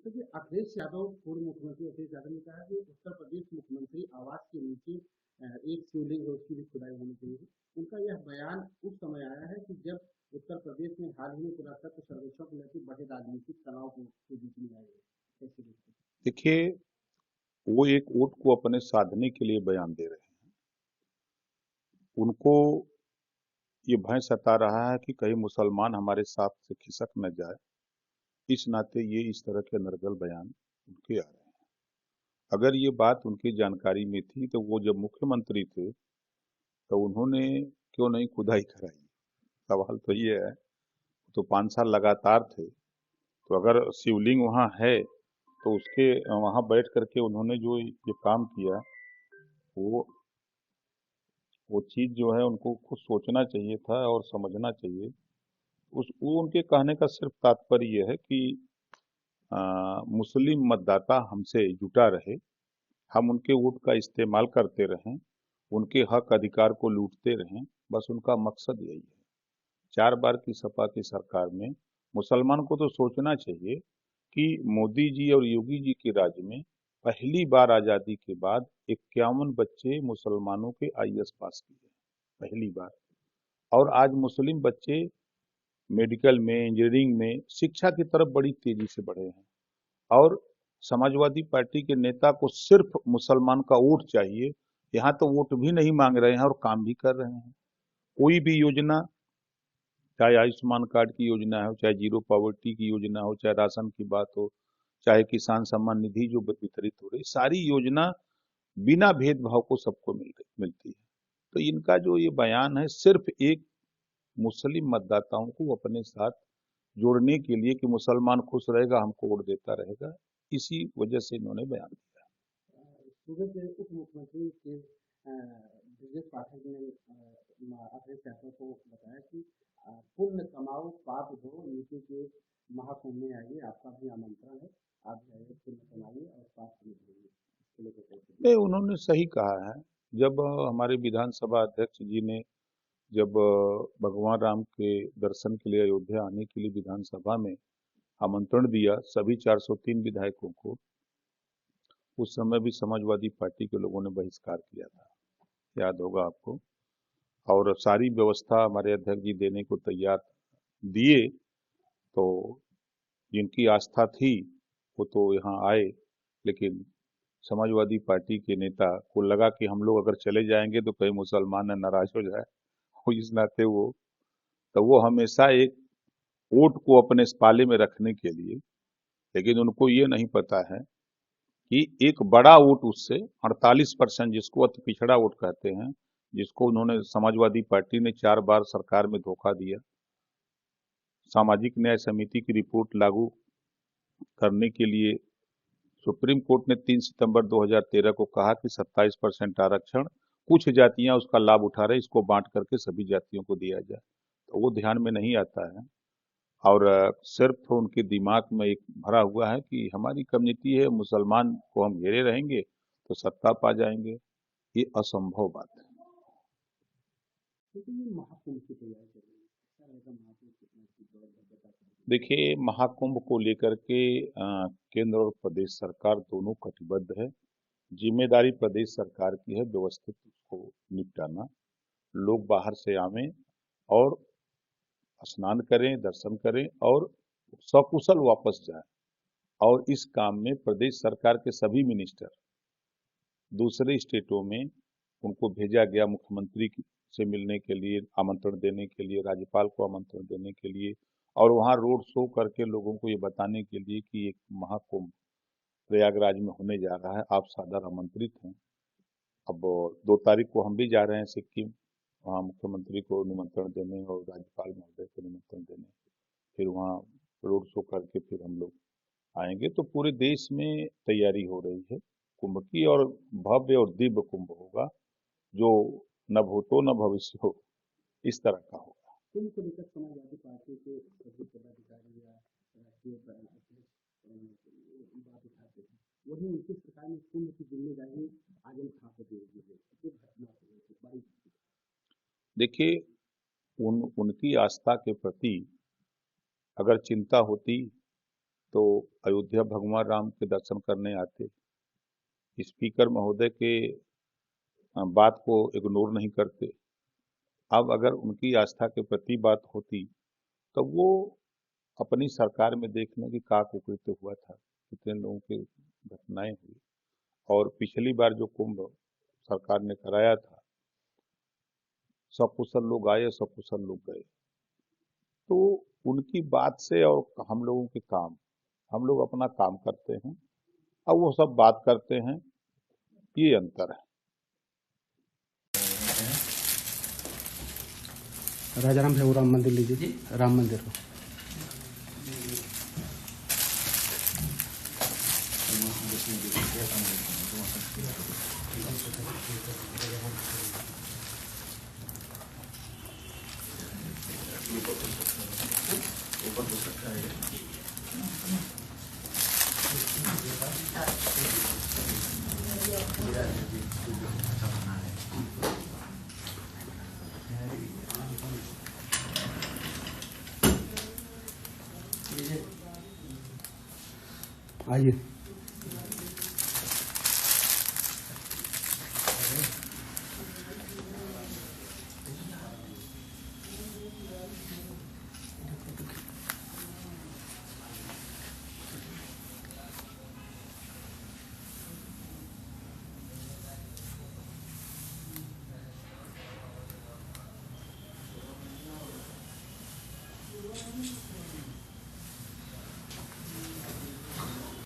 देखिए, अखिलेश यादव, पूर्व मुख्यमंत्री अखिलेश यादव ने कहा कि उत्तर प्रदेश मुख्यमंत्री आवास के नीचे एक शिवलिंग है, उसकी भी खुदाई होनी चाहिए। उनका यह बयान उस समय आया है कि जब उत्तर प्रदेश में हाल ही में पुरातत्व सर्वेक्षण को लेकर बड़े राजनीतिक तनाव के बीच में आए हैं। कैसे देखते हैं? देखिए, वो एक वोट को अपने साधने के लिए बयान दे रहे हैं। उनको ये भय सता रहा है कि कहीं मुसलमान हमारे साथ से खिसक न जाए। इस नाते ये इस तरह के अनर्गल बयान उनके आ रहे हैं। अगर ये बात उनकी जानकारी में थी तो वो जब मुख्यमंत्री थे तो उन्होंने क्यों नहीं खुदाई कराई। सवाल तो ये है। तो 5 साल लगातार थे, तो अगर शिवलिंग वहाँ है तो उसके वहाँ बैठ करके उन्होंने जो ये काम किया, वो वो चीज जो है उनको खुद सोचना चाहिए था और समझना चाहिए। उस वो उनके कहने का सिर्फ तात्पर्य ये है कि मुस्लिम मतदाता हमसे जुटा रहे, हम उनके वोट का इस्तेमाल करते रहें, उनके हक अधिकार को लूटते रहें। बस उनका मकसद यही है। 4 बार की सपा की सरकार में मुसलमान को तो सोचना चाहिए कि मोदी जी और योगी जी के राज में पहली बार आजादी के बाद 51 बच्चे मुसलमानों के आईएएस पास किए, पहली बार। और आज मुस्लिम बच्चे मेडिकल में, इंजीनियरिंग में शिक्षा की तरफ बड़ी तेजी से बढ़े हैं। और समाजवादी पार्टी के नेता को सिर्फ मुसलमान का वोट चाहिए। यहाँ तो वोट भी नहीं मांग रहे हैं और काम भी कर रहे हैं। कोई भी योजना, चाहे आयुष्मान कार्ड की योजना हो, चाहे जीरो पॉवर्टी की योजना हो, चाहे राशन की बात हो, चाहे किसान सम्मान निधि जो वितरित हो रही, सारी योजना बिना भेदभाव को सबको मिलती है। तो इनका जो ये बयान है सिर्फ एक मुस्लिम मतदाताओं को अपने साथ जोड़ने के लिए कि मुसलमान खुश रहेगा हमको वोट देता रहेगा, इसी वजह से इन्होंने बयान दिया। सूबे के उप मुख्यमंत्री के ब्रजेश पाठक ने अखिलेश यादव को बताया कि पुण्य कमाओ, पाप धो, नीति के महाकुंभ में आइए, आपका भी आमंत्रण है। आप जो है पुण्य कमाइए और पाप से निकलिए। इसको लेकर कैसे नहीं, देखते उन्होंने सही कहा है। जब हमारे विधानसभा अध्यक्ष जी ने जब भगवान राम के दर्शन के लिए अयोध्या आने के लिए विधानसभा में आमंत्रण दिया सभी 403 विधायकों को, उस समय भी समाजवादी पार्टी के लोगों ने बहिष्कार किया था, याद होगा आपको। और सारी व्यवस्था हमारे अध्यक्ष जी देने को तैयार दिए, तो जिनकी आस्था थी वो तो यहाँ आए। लेकिन समाजवादी पार्टी के नेता को लगा कि हम लोग अगर चले जाएंगे तो कहीं मुसलमान न नाराज हो जाए। वो इस नाते वो हमेशा एक वोट को अपने पाले में रखने के लिए, लेकिन उनको ये नहीं पता है कि एक बड़ा वोट उससे 48%, जिसको अति पिछड़ा वोट कहते हैं, जिसको उन्होंने समाजवादी पार्टी ने 4 बार सरकार में धोखा दिया। सामाजिक न्याय समिति की रिपोर्ट लागू करने के लिए सुप्रीम कोर्ट ने 3 सितंबर 2013 को कहा कि 27% आरक्षण, कुछ जातियां उसका लाभ उठा रहे, इसको बांट करके सभी जातियों को दिया जाए। तो वो ध्यान में नहीं आता है। और सिर्फ उनके दिमाग में एक भरा हुआ है कि हमारी कम्युनिटी है, मुसलमान को हम घेरे रहेंगे तो सत्ता पा जाएंगे। ये असंभव बात है। हैं? लेकिन ये महाकुंभ की तैयारी कर रही है, ऐसा रहेगा महाकुंभ कितना की दौड़ बता सकते हैं? देखिए, महाकुंभ को लेकर के केंद्र और प्रदेश सरकार दोनों कटिबद्ध है। जिम्मेदारी प्रदेश सरकार की है व्यवस्थित उसको निपटाना। लोग बाहर से आवें और स्नान करें, दर्शन करें और सकुशल वापस जाएं। और इस काम में प्रदेश सरकार के सभी मिनिस्टर दूसरे स्टेटों में उनको भेजा गया, मुख्यमंत्री से मिलने के लिए, आमंत्रण देने के लिए, राज्यपाल को आमंत्रण देने के लिए, और वहाँ रोड शो करके लोगों को ये बताने के लिए कि एक महाकुंभ प्रयागराज में होने जा रहा है, आप सादर आमंत्रित हैं। अब 2 तारीख को हम भी जा रहे हैं सिक्किम, वहाँ मुख्यमंत्री को निमंत्रण देने और राज्यपाल महोदय को निमंत्रण देने। फिर वहाँ रोड शो करके फिर हम लोग आएंगे। तो पूरे देश में तैयारी हो रही है कुंभ की, और भव्य और दिव्य कुंभ होगा जो न भूतो न भविष्य हो, इस तरह का होगा। कुंभ को लेकर समाजवादी पार्टी के सभी पदाधिकारी या राष्ट्रीय अध्यक्ष बात उठाते हैं। वहीं उनकी सरकार ने कुंभ की जिम्मेदारी आजम खां को दे दी है। इस घटना को लेकर बड़ी देखिए, उनकी आस्था के प्रति अगर चिंता होती तो अयोध्या भगवान राम के दर्शन करने आते। स्पीकर महोदय के बात को इग्नोर नहीं करते। अब अगर उनकी आस्था के प्रति बात होती तो वो अपनी सरकार में देख लें कि का कुकृत्य हुआ था, कितने लोगों की घटनाएं हुई। और पिछली बार जो कुंभ सरकार ने कराया था, सकुशल लोग आए, सकुशल लोग गए। तो उनकी बात से और हम लोगों के काम, हम लोग अपना काम करते हैं, अब वो सब बात करते हैं, ये अंतर है। राजाराम से वो राम मंदिर लीजिए, राम मंदिर को आइए।